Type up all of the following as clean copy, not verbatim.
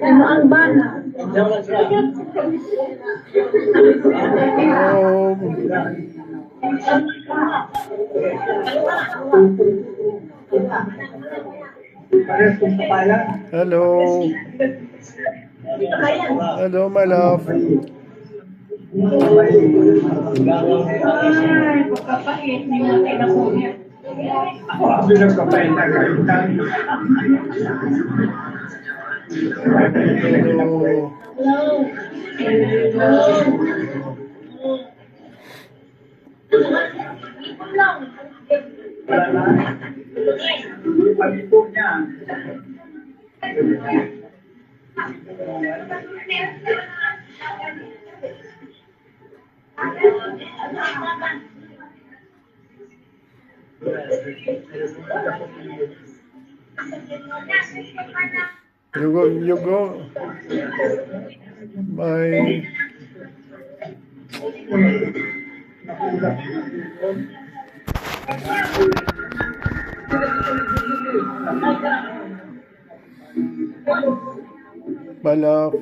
Ano ang bana? Hello. Hello, my love. You go. Bye. My love.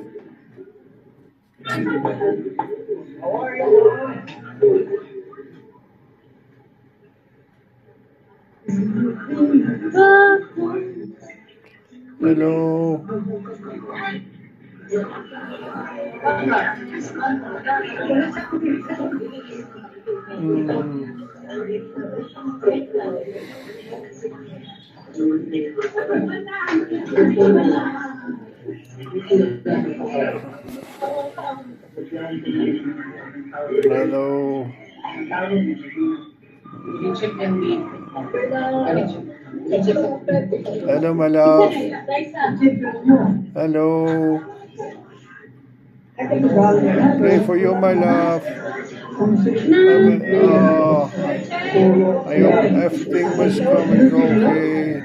Hello. Hello. Hello, my love. Hello. Pray for you, my love. I hope everything was going okay.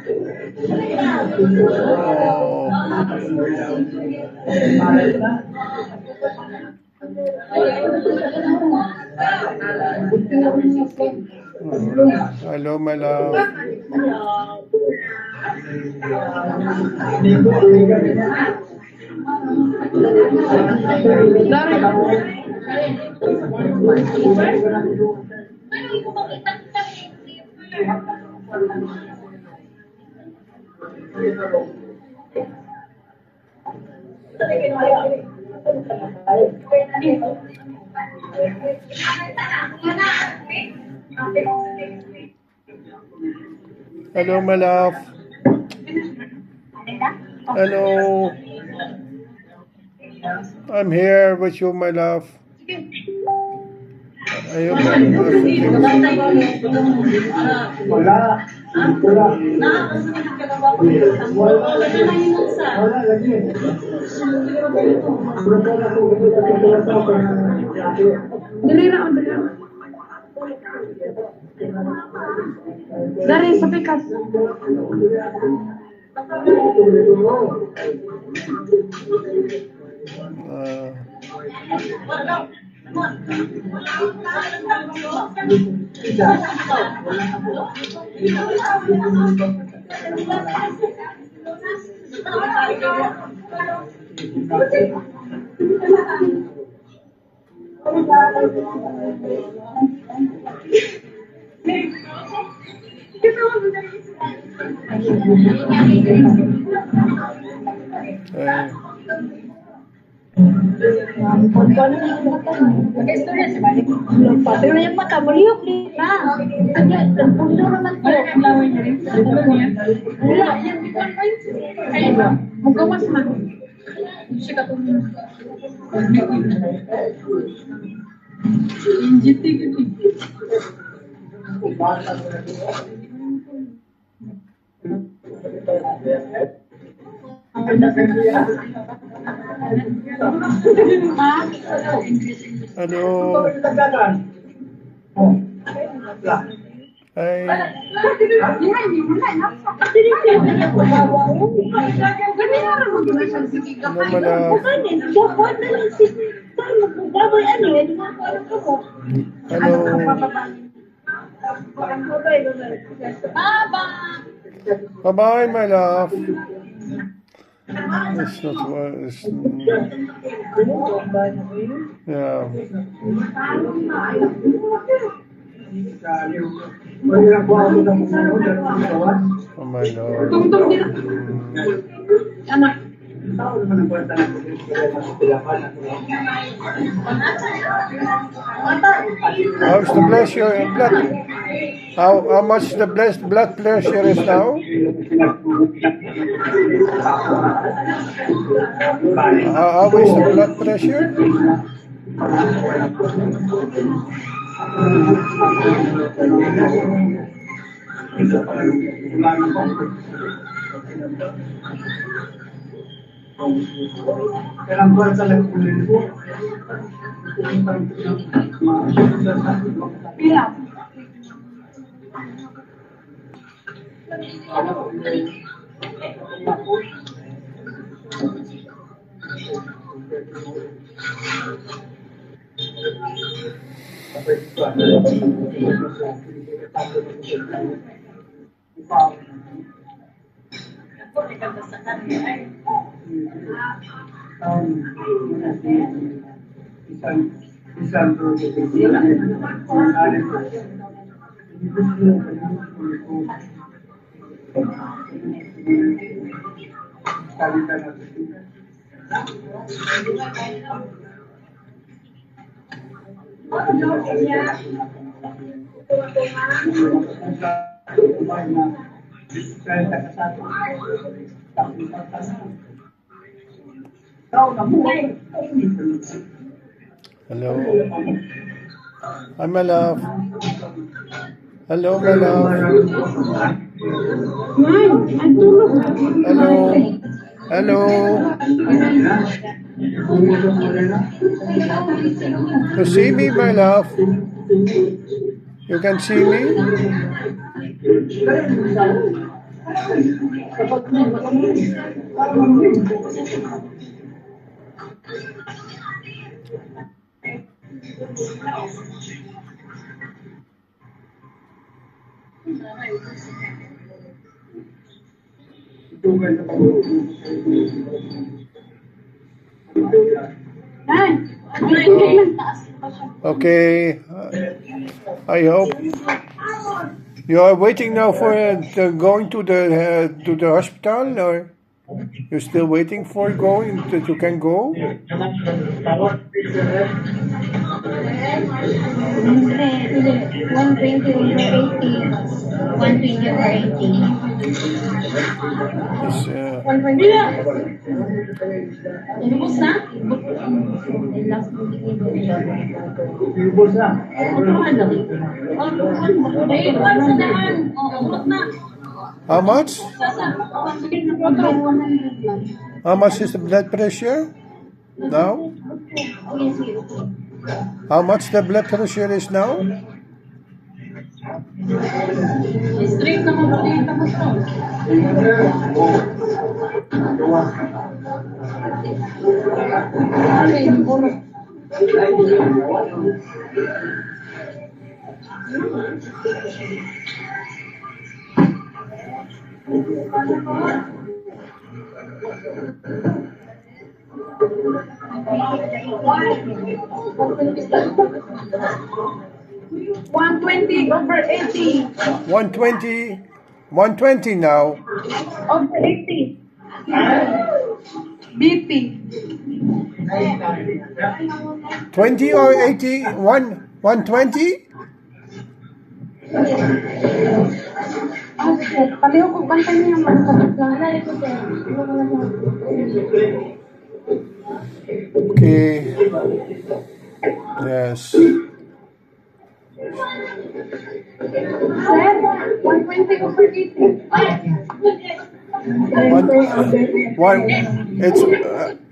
Hello, my love. Hello, my love. Hello. I'm here with you, my love. I hope everything. Dari sa pikas. Pati na yung mata mo, liyok na. Ang puso naman po. Wala, yan. Magawas man. Siya ka tumulong. Injiti gitu. Hello. Hi. Hello. Bye-bye, my love. It's not what it's, yeah. Oh my Lord. Anak. How's the blood? How much the blood pressure is now? How is the blood pressure? Hello. Hi, my love. Hello, my love. Hello. Hello. You see me, my love? You can see me? Okay. I hope you are waiting now for going to the hospital, or you're still waiting for going that you can go? 120 over 80. It's, 120. Lubos na? how much? How much is the blood pressure now? How much the blood pressure is now? Straight naman po dito mo to. $120 over 80. 120. 120 now. Over 80. BP. 20 or 80? 120? Paliho ko bantay niya yung Okay. Yes. Sir, 120 over 80. It's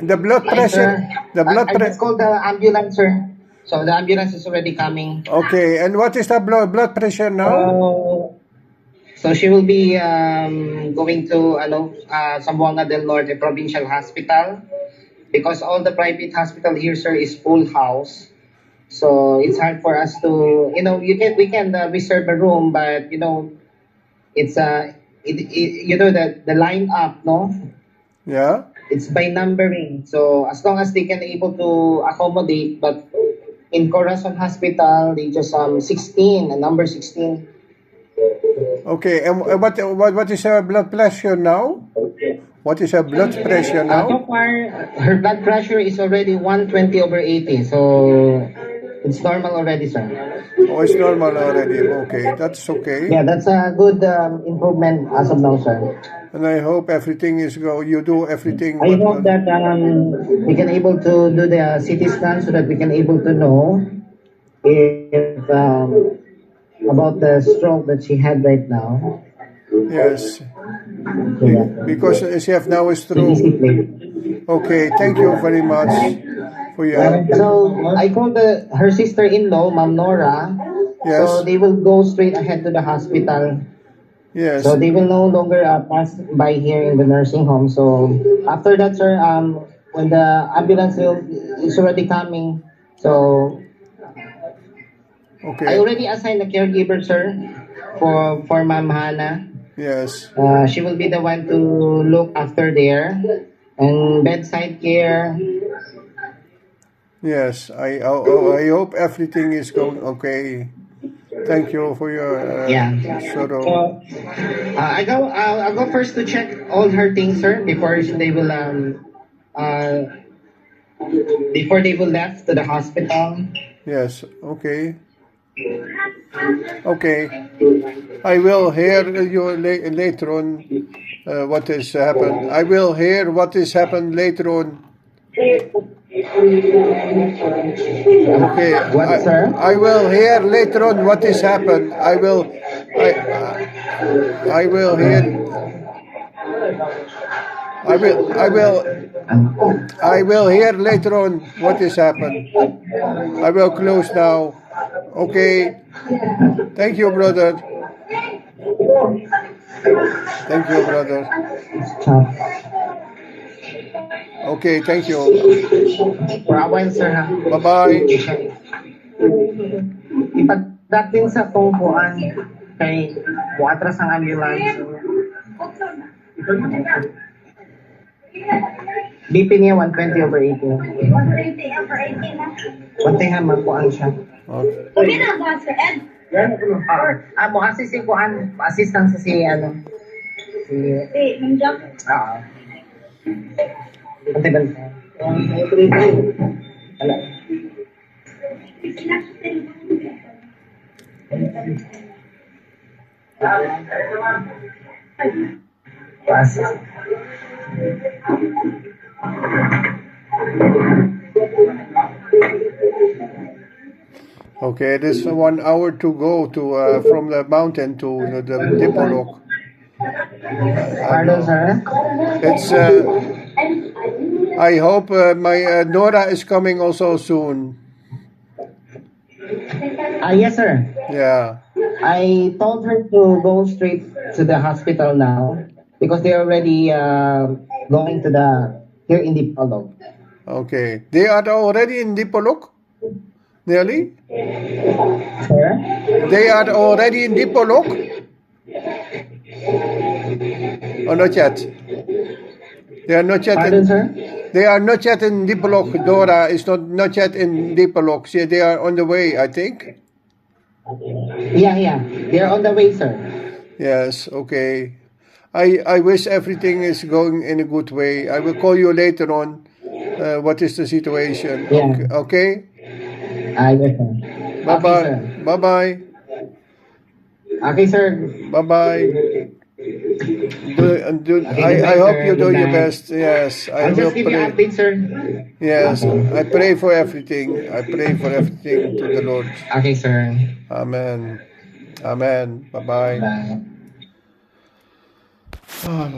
the blood pressure. The blood I just pressure. called the ambulance, sir. So the ambulance is already coming. Okay. And what is the blood pressure now? So she will be going to Zamboanga del Norte Provincial Hospital, because all the private hospital here, sir, is full house. So it's hard for us to, we can reserve a room, but it's you know the line up, no? Yeah. It's by numbering. So as long as they can able to accommodate, but in Corazon Hospital, they just 16, number 16. Okay. And what is her blood pressure now? What is her blood pressure So now? far, her blood pressure is already 120/80. So it's normal already, sir. Oh, it's normal already. Okay, that's okay. Yeah, that's a good improvement as of now, sir. And I hope everything is go. You do everything. I hope that we can able to do the CT scan so that we can able to know if about the stroke that she had right now. Yes, Yeah. because she have now a So stroke. easy play. Okay, thank you very much for your help. So I called her sister-in-law, Ma'am Nora. Yes. So they will go straight ahead to the hospital. Yes. So they will no longer pass by here in the nursing home. So after that, sir, when the ambulance is already coming, so I Okay. already assigned a caregiver, sir, for Ma'am Hannah. Yes. She will be the one to look after there and bedside care. Yes. I hope everything is going okay. Thank you for your Yeah. sorrow. So I'll go first to check all her things, sir, before they will before they will left to the hospital. Yes. Okay. Okay. I will hear you later on. What has happened? I will hear what has happened later on. Okay, What, sir? I will hear later on what has happened. I will hear. I will hear later on what has happened. I will close now. Okay. Thank you, brother. Thank you, brother. Okay, thank you. For a while, sir, ha? Bye-bye. Ipagdak din sa tungkuan kay muatras ang ambulance. BP niya 120/80. 120/80 na. Kunti nga magkuan siya. Okay. Pwede na ba, Sir Ed? Mo assist si kuan, assist lang sa si ano. Si Ma'am Jack. Kunti ba? Wala. Pas. Okay, there's 1 hour to go to from the mountain to the Dipolok. Pardon, sir? It's. I hope my Nora is coming also soon. Yes, sir. Yeah. I told her to go straight to the hospital now because they're already going to the here in the Dipolog. Okay. They are already in Dipolok? Nearly? Sir? They are already in Dipolok? Or not yet? They are not yet Pardon, in, sir? They are not yet in Dipolok. Dora is not yet in Dipolok. See, they are on the way, I think. Yeah. They're on the way, sir. Yes, okay. I wish everything is going in a good way. I will call you later on. What is the situation? Yeah. Okay? Yes, sir. Bye Okay, bye. sir. Bye bye. Okay, sir. Bye bye. I hope you do your best. Yes, I I'll will just give you pray. update, sir. Yes, I pray for everything. I pray for everything to the Lord. Okay, sir. Amen. Amen. Bye bye. Bye. Ah,